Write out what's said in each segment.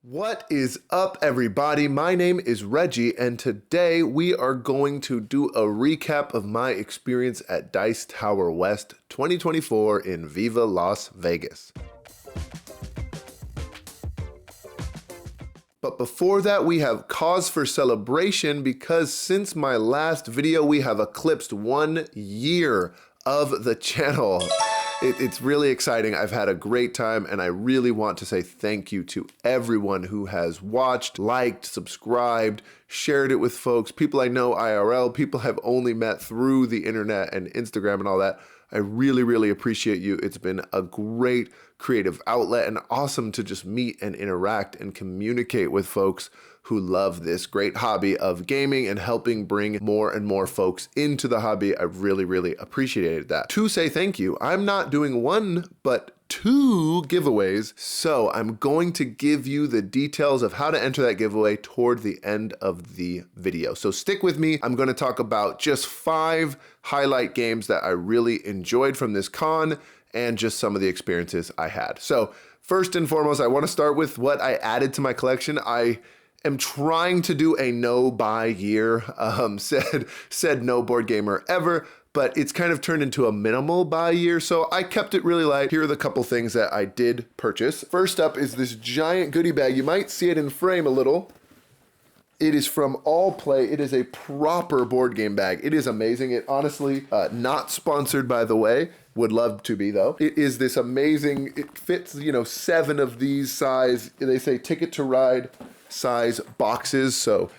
What is up, everybody? My name is Reggie, and today we are going to do a recap of my experience at Dice Tower West 2024 in Viva Las Vegas. But before that, we have cause for celebration because since my last video, we have eclipsed 1 year of the channel. It's really exciting. I've had a great time, and I really want to say thank you to everyone who has watched, liked, subscribed, shared it with folks, people I know IRL, people I've only met through the internet and Instagram and all that. I really, really appreciate you. It's been a great creative outlet and awesome to just meet and interact and communicate with folks who love this great hobby of gaming and helping bring more and more folks into the hobby. I really, really appreciated that. To say thank you, I'm not doing one, but 2 giveaways. So I'm going to give you the details of how to enter that giveaway toward the end of the video. So stick with me. I'm going to talk about just 5 highlight games that I really enjoyed from this con and just some of the experiences I had. So first and foremost, I want to start with what I added to my collection. I am trying to do a no buy year, said no board gamer ever, but it's kind of turned into a minimal buy year, so I kept it really light. Here are the couple things that I did purchase. First up is this giant goodie bag. You might see it in frame a little. It is from All Play. It is a proper board game bag. It is amazing. It honestly, not sponsored by the way, would love to be though. It is this amazing, it fits, 7 of these size, they say Ticket to Ride size boxes. So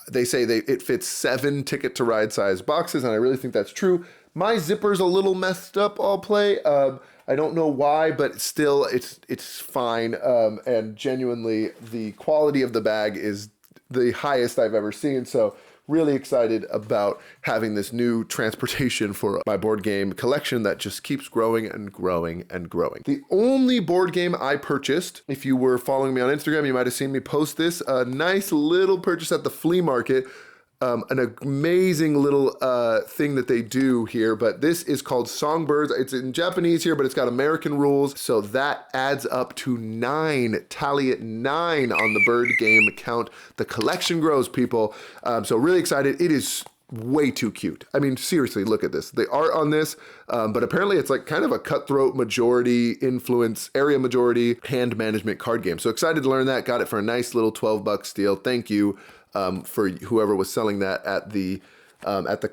they say it fits 7 Ticket to Ride size boxes, and I really think that's true. My zipper's a little messed up, All Play. I don't know why, but still it's fine. And genuinely, the quality of the bag is the highest I've ever seen. So really excited about having this new transportation for my board game collection that just keeps growing and growing and growing. The only board game I purchased, if you were following me on Instagram, you might have seen me post this, a nice little purchase at the flea market. An amazing little thing that they do here, but this is called Songbirds. It's in Japanese here, but it's got American rules, so that adds up to 9. Tally it 9 on the board game count. The collection grows, people. So really excited. It is way too cute. I mean, seriously, look at this. The art on this, but apparently it's like kind of a cutthroat majority influence, area majority, hand management card game. So excited to learn that. Got it for a nice little $12 deal. Thank you. For whoever was selling that at the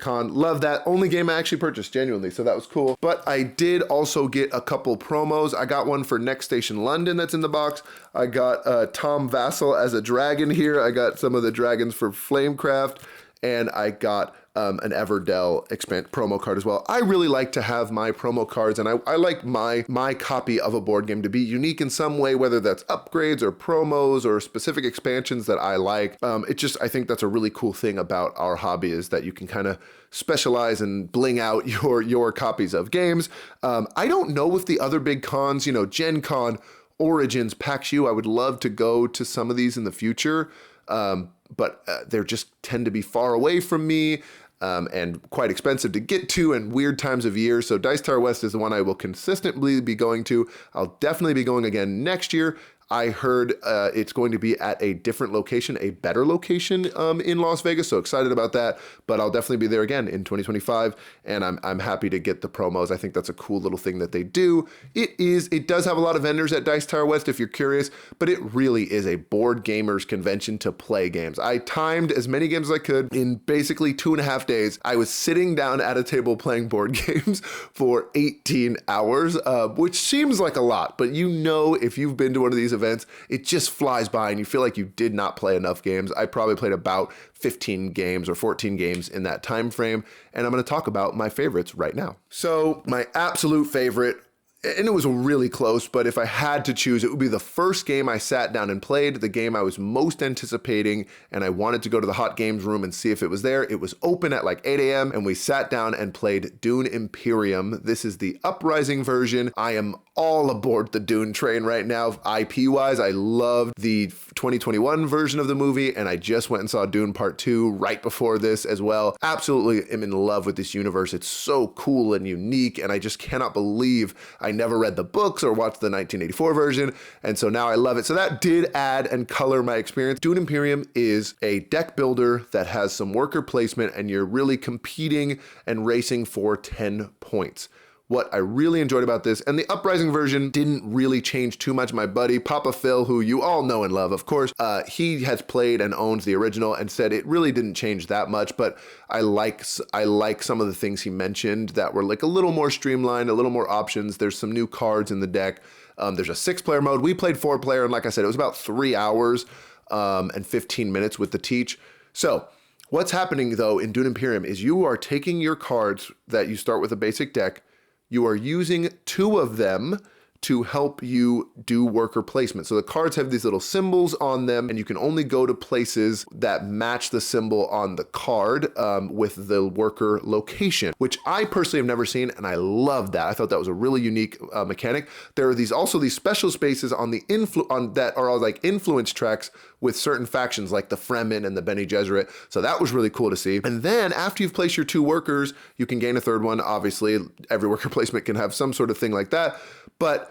con. Love that. Only game I actually purchased, genuinely, so that was cool. But I did also get a couple promos. I got one for Next Station London that's in the box. I got Tom Vassal as a dragon here. I got some of the dragons for Flamecraft, and I got an Everdell promo card as well. I really like to have my promo cards, and I like my copy of a board game to be unique in some way, whether that's upgrades or promos or specific expansions that I like. I think that's a really cool thing about our hobby is that you can kind of specialize and bling out your copies of games. I don't know if the other big cons, Gen Con, Origins, PAX U, I would love to go to some of these in the future. But they just tend to be far away from me and quite expensive to get to and weird times of year. So Dice Tower West is the one I will consistently be going to. I'll definitely be going again next year. I heard it's going to be at a different location, a better location in Las Vegas. So excited about that, but I'll definitely be there again in 2025. And I'm happy to get the promos. I think that's a cool little thing that they do. It does have a lot of vendors at Dice Tower West if you're curious, but it really is a board gamers convention to play games. I timed as many games as I could in basically 2.5 days. I was sitting down at a table playing board games for 18 hours, which seems like a lot, but if you've been to one of these events, it just flies by and you feel like you did not play enough games. I probably played about 15 games or 14 games in that time frame, and I'm going to talk about my favorites right now. So my absolute favorite, and it was really close, but if I had to choose, it would be the first game I sat down and played, the game I was most anticipating, and I wanted to go to the hot games room and see if it was there. It was open at like 8 a.m., and we sat down and played Dune Imperium. This is the Uprising version. I am all aboard the Dune train right now, IP-wise. I loved the 2021 version of the movie, and I just went and saw Dune Part 2 right before this as well. Absolutely am in love with this universe. It's so cool and unique, and I just cannot believe I I never read the books or watched the 1984 version, and so now I love it. So that did add and color my experience. Dune Imperium is a deck builder that has some worker placement, and you're really competing and racing for 10 points. What I really enjoyed about this, and the Uprising version didn't really change too much. My buddy, Papa Phil, who you all know and love, of course, he has played and owns the original and said it really didn't change that much, but I like some of the things he mentioned that were like a little more streamlined, a little more options. There's some new cards in the deck. There's a 6-player mode. We played 4-player, and like I said, it was about 3 hours and 15 minutes with the teach. So what's happening though in Dune Imperium is you are taking your cards that you start with a basic deck. You are using 2 of them to help you do worker placement. So the cards have these little symbols on them, and you can only go to places that match the symbol on the card with the worker location, which I personally have never seen, and I love that. I thought that was a really unique mechanic. There are also these special spaces on the that are all like influence tracks with certain factions like the Fremen and the Bene Gesserit. So that was really cool to see. And then after you've placed your 2 workers, you can gain a 3rd one. Obviously, every worker placement can have some sort of thing like that. But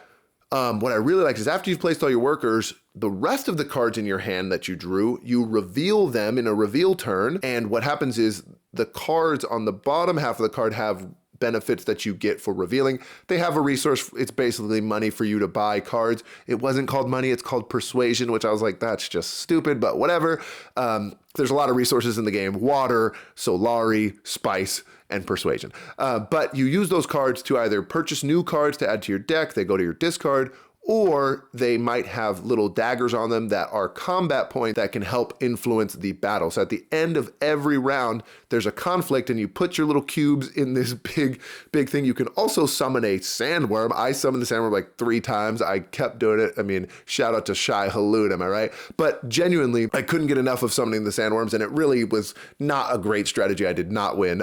what I really like is after you've placed all your workers, the rest of the cards in your hand that you drew, you reveal them in a reveal turn. And what happens is the cards on the bottom half of the card have benefits that you get for revealing. They have a resource. It's basically money for you to buy cards. It wasn't called money. It's called persuasion, which I was like, that's just stupid, but whatever. There's a lot of resources in the game: water, Solari, spice, and persuasion. But you use those cards to either purchase new cards to add to your deck. They go to your discard, or they might have little daggers on them that are combat points that can help influence the battle. So at the end of every round, there's a conflict, and you put your little cubes in this big thing. You can also summon a sandworm. I summoned the sandworm like 3 times. I kept doing it. I mean, shout out to Shai Halud, am I right? But genuinely, I couldn't get enough of summoning the sandworms, and it really was not a great strategy. I did not win.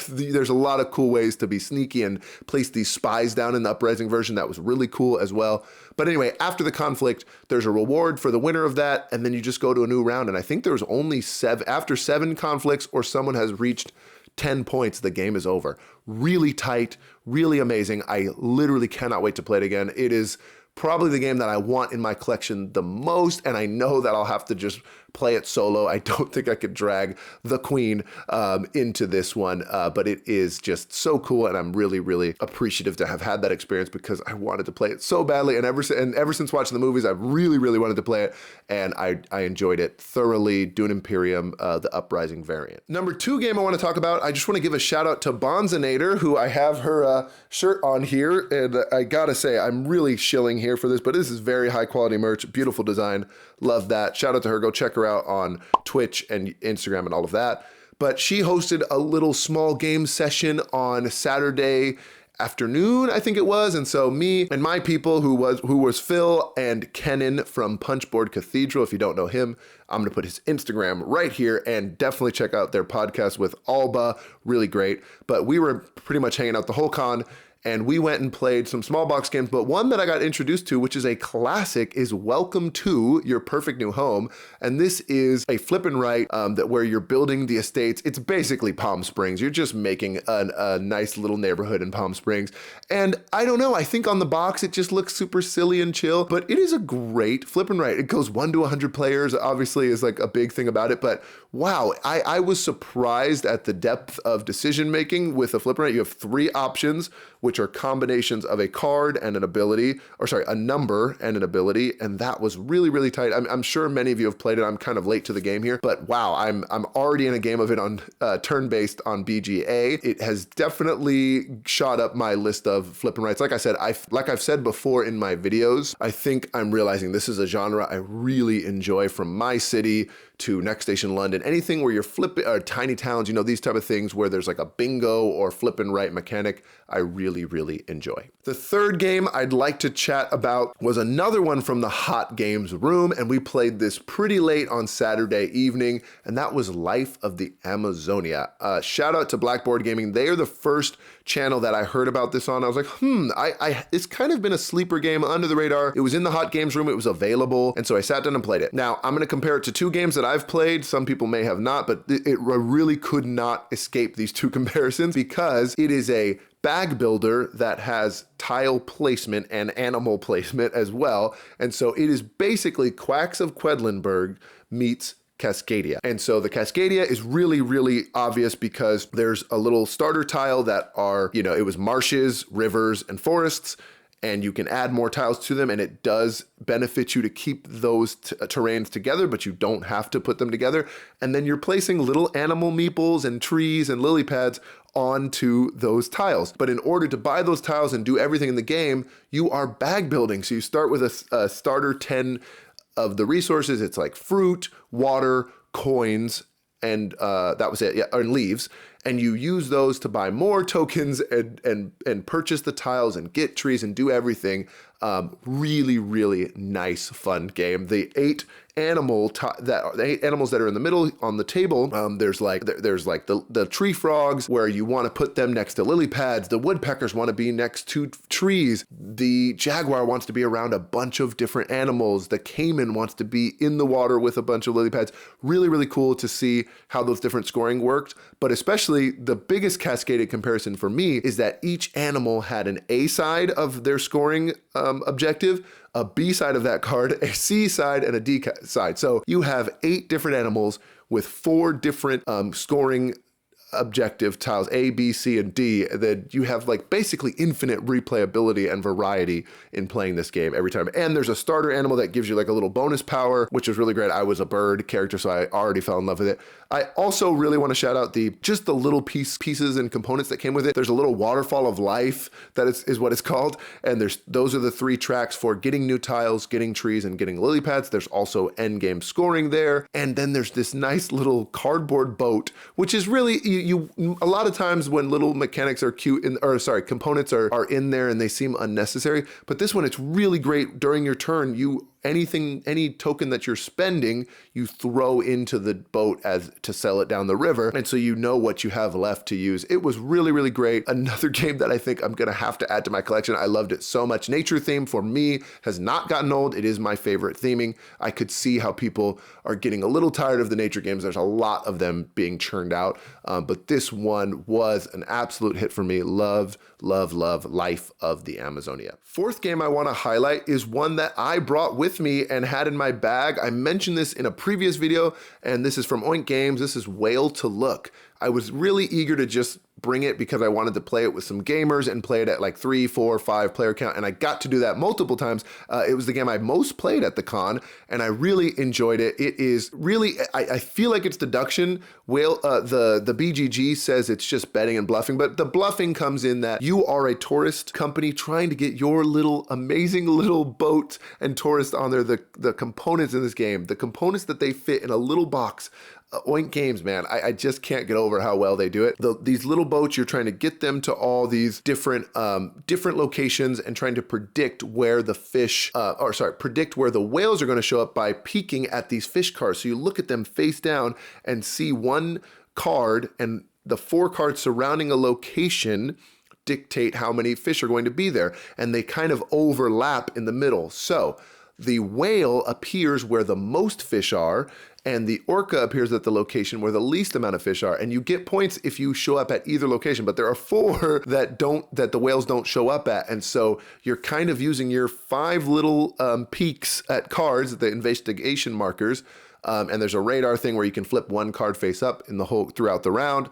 There's a lot of cool ways to be sneaky and place these spies down in the Uprising version. That was really cool as well. But anyway, after the conflict, there's a reward for the winner of that, and then you just go to a new round. And I think there was only after 7 conflicts or someone has reached 10 points, the game is over. Really tight, really amazing. I literally cannot wait to play it again. It is probably the game that I want in my collection the most, and I know that I'll have to just play it solo. I don't think I could drag the queen into this one, but it is just so cool, and I'm really, really appreciative to have had that experience because I wanted to play it so badly, and ever since watching the movies, I've really, really wanted to play it, and I enjoyed it thoroughly. Dune Imperium, the Uprising variant. Number 2 game I want to talk about, I just want to give a shout out to Bonzinator, who I have her shirt on here, and I gotta say, I'm really shilling here for this, but this is very high quality merch, beautiful design, love that. Shout out to her, go check her out on Twitch and Instagram and all of that. But she hosted a little small game session on Saturday afternoon, I think it was, and so me and my people, who was Phil and Kenan from Punchboard Cathedral. If you don't know him, I'm gonna put his Instagram right here, and definitely check out their podcast with Alba, really great. But we were pretty much hanging out the whole con, and we went and played some small box games, but one that I got introduced to, which is a classic, is Welcome to Your Perfect New Home. And this is a flip and write where you're building the estates. It's basically Palm Springs. You're just making a nice little neighborhood in Palm Springs. And I don't know, I think on the box it just looks super silly and chill, but it is a great flip and write. It goes 1 to 100 players, obviously is like a big thing about it, but wow, I was surprised at the depth of decision making with a flip and write. You have 3 options, which are combinations of a card and an ability, or sorry, a number and an ability, and that was really, really tight. I'm sure many of you have played it. I'm kind of late to the game here, but wow, I'm already in a game of it on turn-based on BGA. It has definitely shot up my list of flip and writes. Like I said, like I've said before in my videos, I think I'm realizing this is a genre I really enjoy, from my city to Next Station London, anything where you're flipping, or tiny towns, you know, these type of things where there's like a bingo or flip and write mechanic, I really, really enjoy. The 3rd game I'd like to chat about was another one from the Hot Games room, and we played this pretty late on Saturday evening, and that was Life of the Amazonia. Shout out to Blackboard Gaming. They are the first channel that I heard about this on. I was like, it's kind of been a sleeper game under the radar. It was in the Hot Games room, it was available, and so I sat down and played it. Now, I'm gonna compare it to 2 games that I've played. Some people may have not, but it really could not escape these 2 comparisons because it is a bag builder that has tile placement and animal placement as well. And so it is basically Quacks of Quedlinburg meets Cascadia. And so the Cascadia is really, really obvious because there's a little starter tile that are, you know, it was marshes, rivers, and forests, and you can add more tiles to them, and it does benefit you to keep those terrains together, but you don't have to put them together. And then you're placing little animal meeples and trees and lily pads onto those tiles. But in order to buy those tiles and do everything in the game, you are bag building. So you start with a starter 10 of the resources. It's like fruit, water, coins, and that was it, yeah, and leaves. And you use those to buy more tokens and purchase the tiles and get trees and do everything. Really, really nice, fun game. The eight animals that are in the middle on the table, there's like the tree frogs, where you want to put them next to lily pads. The woodpeckers want to be next to trees. The jaguar wants to be around a bunch of different animals. The caiman wants to be in the water with a bunch of lily pads. Really, really cool to see how those different scoring worked. But especially the biggest cascaded comparison for me is that each animal had an A side of their scoring objective, a B side of that card, a C side, and a D side. So you have 8 different animals with 4 different scoring objective tiles, A, B, C, and D. That you have like basically infinite replayability and variety in playing this game every time. And there's a starter animal that gives you like a little bonus power, which is really great. I was a bird character, so I already fell in love with it. I also really want to shout out just the little pieces and components that came with it. There's a little waterfall of life that is what it's called. And those are the 3 tracks for getting new tiles, getting trees, and getting lily pads. There's also end game scoring there. And then there's this nice little cardboard boat, which is really, a lot of times when little mechanics are components are in there and they seem unnecessary. But this one, it's really great. During your turn, any token that you're spending, you throw into the boat to sell it down the river. And so you know what you have left to use. It was really, really great. Another game that I think I'm gonna have to add to my collection. I loved it so much. Nature theme for me has not gotten old. It is my favorite theming. I could see how people are getting a little tired of the nature games. There's a lot of them being churned out. But this one was an absolute hit for me. Love Life of the Amazonia. 4th game I wanna highlight is one that I brought with me and had in my bag. I mentioned this in a previous video, and this is from Oink Games. This is Whale to Look. I was really eager to just bring it because I wanted to play it with some gamers and play it at like 3, 4, 5 player count, and I got to do that multiple times. It was the game I most played at the con, and I really enjoyed it. It is really, I feel like it's deduction. The BGG says it's just betting and bluffing, but the bluffing comes in that you are a tourist company trying to get your little amazing little boat and tourist on there. The components in this game, the components that they fit in a little box. Oink Games, man, I just can't get over how well they do it. These little boats, you're trying to get them to all these different locations and trying to predict where the predict where the whales are going to show up by peeking at these fish cards. So you look at them face down and see one card, and the 4 cards surrounding a location dictate how many fish are going to be there, and they kind of overlap in the middle. So the whale appears where the most fish are, and the orca appears at the location where the least amount of fish are. And you get points if you show up at either location, but there are 4 that the whales don't show up at. And so you're kind of using your 5 little peeks at cards, the investigation markers, and there's a radar thing where you can flip 1 card face up throughout the round.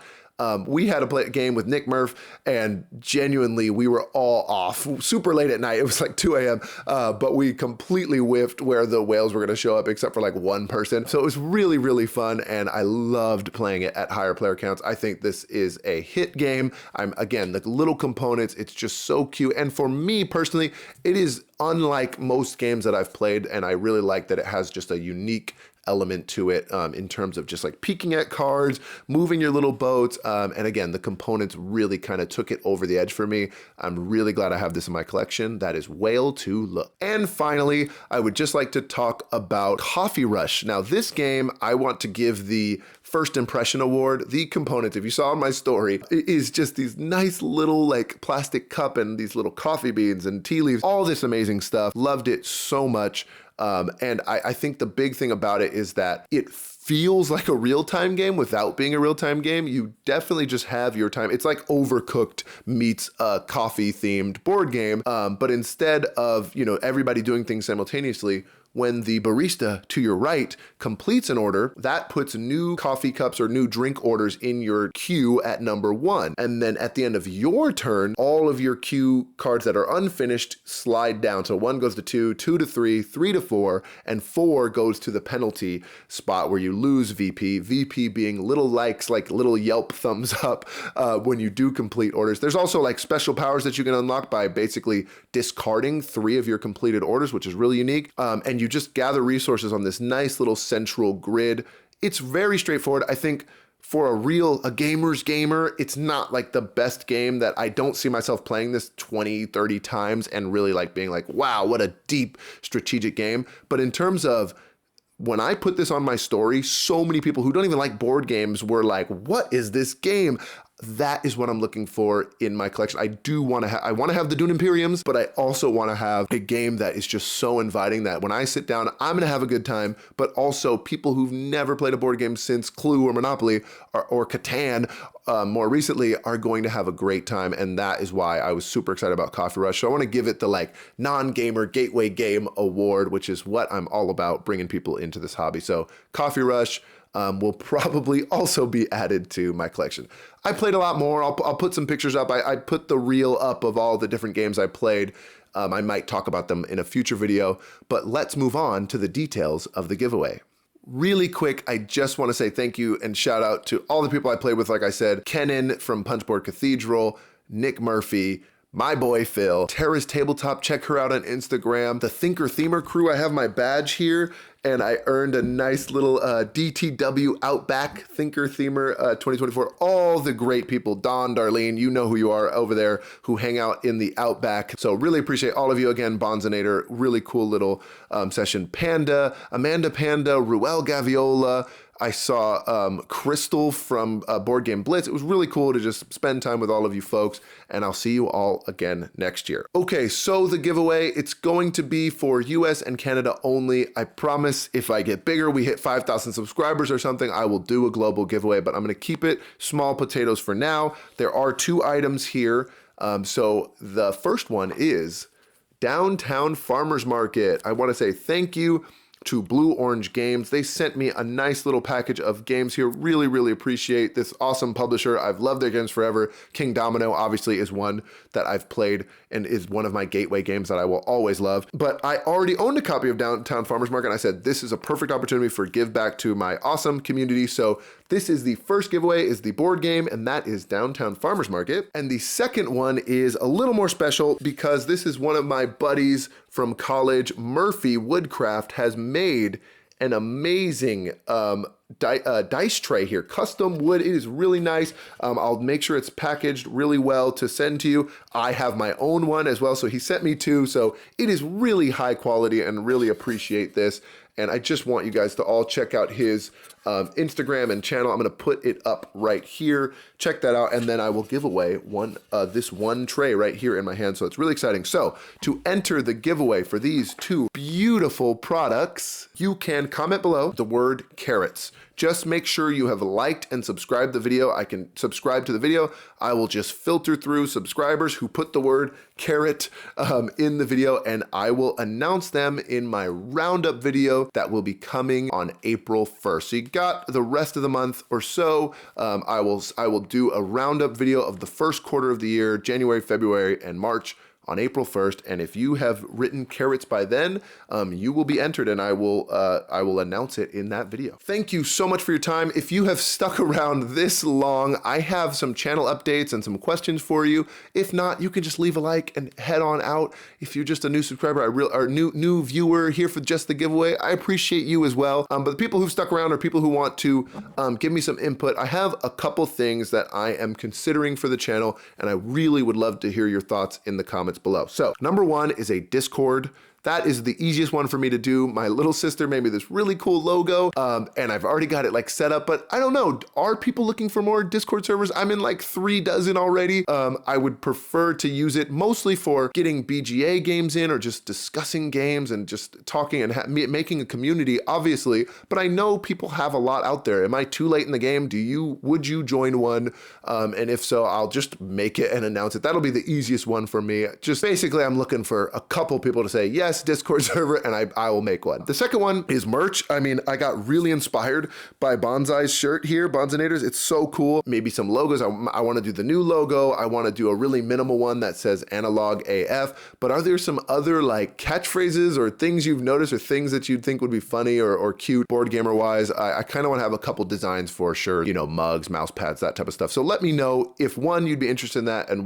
We had to play a game with Nick Murph, and genuinely we were all off super late at night. It was like 2 a.m. But we completely whiffed where the whales were going to show up, except for like 1 person. So it was really, really fun, and I loved playing it at higher player counts. I think this is a hit game. Again, the little components, it's just so cute. And for me personally, it is unlike most games that I've played, and I really like that it has just a unique element to it in terms of just like peeking at cards, moving your little boats, and again, the components really kind of took it over the edge for me. I'm really glad I have this in my collection. That is Whale to Look. And finally, I would just like to talk about Coffee Rush. Now, this game, I want to give the first impression award. The components, if you saw in my story, it is just these nice little like plastic cup and these little coffee beans and tea leaves, all this amazing stuff. Loved it so much. And I think the big thing about it is that it feels like a real-time game without being a real-time game. You definitely just have your time. It's like Overcooked meets a coffee-themed board game, but instead of, everybody doing things simultaneously, when the barista to your right completes an order, that puts new coffee cups or new drink orders in your queue at number 1. And then at the end of your turn, all of your queue cards that are unfinished slide down. So 1 goes to 2, 2 to 3, 3 to 4, and 4 goes to the penalty spot where you lose VP. VP being little likes, like little Yelp thumbs up when you do complete orders. There's also like special powers that you can unlock by basically discarding 3 of your completed orders, which is really unique. And you just gather resources on this nice little central grid. It's very straightforward. I think for a gamer's gamer, it's not like the best game that I don't see myself playing this 20, 30 times and really like being like, wow, what a deep strategic game. But in terms of when I put this on my story, so many people who don't even like board games were like, what is this game? That is what I'm looking for in my collection. I want to have the Dune Imperiums, but I also want to have a game that is just so inviting that when I sit down, I'm going to have a good time, but also people who've never played a board game since Clue or Monopoly or Catan more recently are going to have a great time. And that is why I was super excited about Coffee Rush. So I want to give it the like non-gamer gateway game award, which is what I'm all about, bringing people into this hobby. So Coffee Rush will probably also be added to my collection. I played a lot more. I'll put some pictures up. I put the reel up of all the different games I played. I might talk about them in a future video, but let's move on to the details of the giveaway. Really quick, I just want to say thank you and shout out to all the people I played with. Like I said, Kenan from Punchboard Cathedral, Nick Murphy, my boy Phil, Terrace Tabletop, check her out on Instagram. The Thinker Themer crew, I have my badge here, and I earned a nice little DTW Outback Thinker Themer 2024. All the great people, Don, Darlene, you know who you are over there, who hang out in the Outback. So really appreciate all of you again, Bonzinator, really cool little session. Panda, Amanda Panda, Ruel Gaviola, I saw Crystal from Board Game Blitz. It was really cool to just spend time with all of you folks, and I'll see you all again next year. Okay, so the giveaway, it's going to be for US and Canada only. I promise if I get bigger, we hit 5,000 subscribers or something, I will do a global giveaway, but I'm gonna keep it small potatoes for now. There are 2 items here. So the first one is Downtown Farmers Market. I wanna say thank you to Blue Orange Games. They sent me a nice little package of games here. Really, really appreciate this awesome publisher. I've loved their games forever. King Domino obviously is one that I've played and is one of my gateway games that I will always love. But I already owned a copy of Downtown Farmers Market, and I said, this is a perfect opportunity for give back to my awesome community. So this is the first giveaway, is the board game, and that is Downtown Farmers Market. And the second one is a little more special because this is one of my buddies from college, MurphyWoodcraft, has made an amazing dice tray here, custom wood. It is really nice. I'll make sure it's packaged really well to send to you. I have my own one as well, so he sent me 2. So it is really high quality and really appreciate this. And I just want you guys to all check out his Instagram and channel. I'm gonna put it up right here. Check that out, and then I will give away this one tray right here in my hand. So it's really exciting. So to enter the giveaway for these 2 beautiful products, you can comment below the word carrots. Just make sure you have liked and subscribed the video. I can subscribe to the video. I will just filter through subscribers who put the word carrot in the video, and I will announce them in my roundup video that will be coming on April 1st. So you got the rest of the month or so. I will do a roundup video of the first quarter of the year, January, February, and March, on April 1st. And if you have written carrots by then, you will be entered, and I will announce it in that video. Thank you so much for your time. If you have stuck around this long, I have some channel updates and some questions for you. If not, you can just leave a like and head on out. If you're just a new subscriber or new viewer here for just the giveaway, I appreciate you as well. But the people who've stuck around are people who want to give me some input. I have a couple things that I am considering for the channel, and I really would love to hear your thoughts in the comments below. So number 1 is a Discord that is the easiest one for me to do. My little sister made me this really cool logo, and I've already got it like set up, but I don't know, are people looking for more Discord servers? I'm in like 3 dozen already. I would prefer to use it mostly for getting BGA games in or just discussing games and just talking and making a community, obviously, but I know people have a lot out there. Am I too late in the game? Would you join one? And if so, I'll just make it and announce it. That'll be the easiest one for me. Just basically, I'm looking for a couple people to say, yes, Discord server, and I will make one. The second one is merch. I mean, I got really inspired by Bonsai's shirt here, Bonsinators. It's so cool. Maybe some logos. I want to do the new logo. I want to do a really minimal one that says analog AF, but are there some other like catchphrases or things you've noticed or things that you'd think would be funny or cute board gamer wise? I kind of want to have a couple designs for sure, you know, mugs, mouse pads, that type of stuff. So let me know if 1, you'd be interested in that, and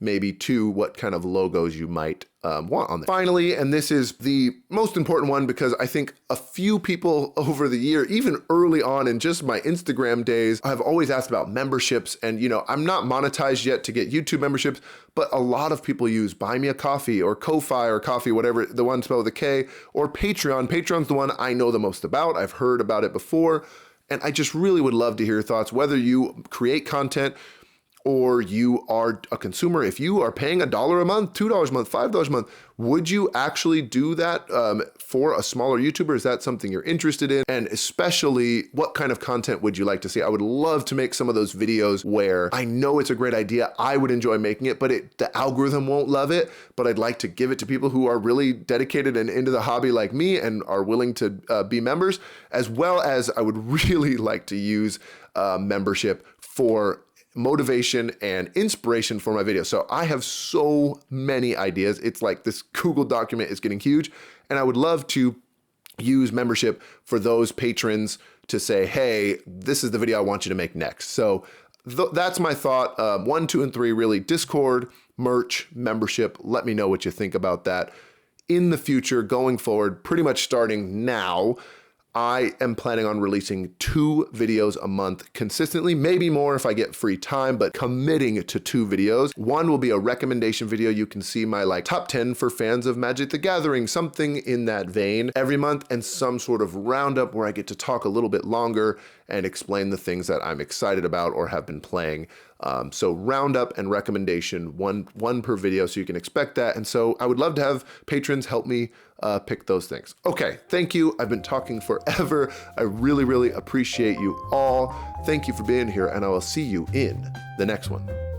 maybe 2, what kind of logos you might want on there. Finally, and this is the most important one because I think a few people over the year, even early on in just my Instagram days, I've always asked about memberships, and you know, I'm not monetized yet to get YouTube memberships, but a lot of people use Buy Me a Coffee or Ko-Fi or Coffee, whatever, the one spelled with a K, or Patreon. Patreon's the one I know the most about. I've heard about it before, and I just really would love to hear your thoughts, whether you create content or you are a consumer. If you are paying $1 a month, $2 a month, $5 a month, would you actually do that for a smaller YouTuber? Is that something you're interested in? And especially, what kind of content would you like to see? I would love to make some of those videos where I know it's a great idea, I would enjoy making it, but the algorithm won't love it, but I'd like to give it to people who are really dedicated and into the hobby like me and are willing to be members, as well as I would really like to use membership for motivation and inspiration for my videos. So I have so many ideas. It's like this Google document is getting huge, and I would love to use membership for those patrons to say, hey, this is the video I want you to make next. So that's my thought. 1, 2, and 3, really: Discord, merch, membership. Let me know what you think about that. In the future, going forward, pretty much starting now, I am planning on releasing 2 videos a month consistently, maybe more if I get free time, but committing to 2 videos. One will be a recommendation video. You can see my like top 10 for fans of Magic the Gathering, something in that vein every month, and some sort of roundup where I get to talk a little bit longer and explain the things that I'm excited about or have been playing. So roundup and recommendation, one per video, so you can expect that. And so I would love to have patrons help me pick those things. Okay, thank you. I've been talking forever. I really, really appreciate you all. Thank you for being here, and I will see you in the next one.